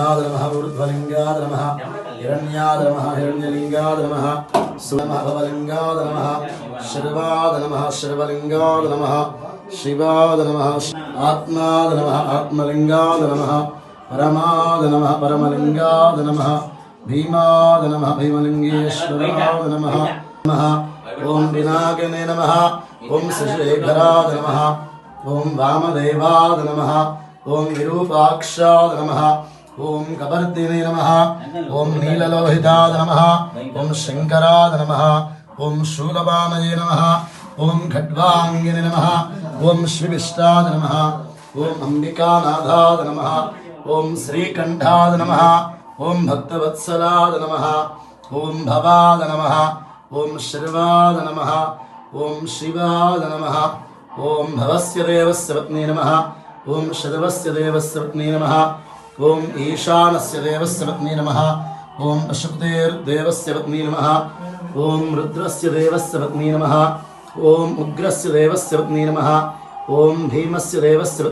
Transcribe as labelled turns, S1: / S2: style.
S1: नमः ऊर्ध्वलिंगाय नमः हिरण्याय नमः हिरण्यलिंगाय नमः सुनमः भवलिंगाय नमः शर्वाय नमः शर्वलिंगाय नमः शिवाय नमः आत्माय नमः आत्मलिंगाय नमः परमाय नमः परमलिंगाय नमः भीमाय नमः भीमलिंगेश्वराय नमः ओम विनायकने नमः ओम शशिशेखराय नमः ओम वामदेवाय नमः ओम विरूपाक्षाय नमः ओम कपर्दिने नमः ओम नीललोहिताय नमः ओम शंकराय नमः ओम शूलपाणये नमः ओम खड्वांगिने नमः ओम श्रीविष्टाय नमः ओम अंबिकानाथाय नमः ओम श्रीकंठाय नमः ओम भक्तवत्सलाय नमः ओम भवाय नमः ओम शर्वाय नमः ओम शिवाय नमः ओम भवस्य देवस्य पत्नी नमः ओम शर्वस्य देवस्य पत्नी नमः ओम ईशानस्य देवस्य पत्नी नमः ओम अशुक्तेर्देवस्य पत्नी नमः ओम रुद्रस्य देवस्य पत्नी नमः ओम उग्रस्य देवस्य पत्नी नमः ओम भीमस्य देवस्य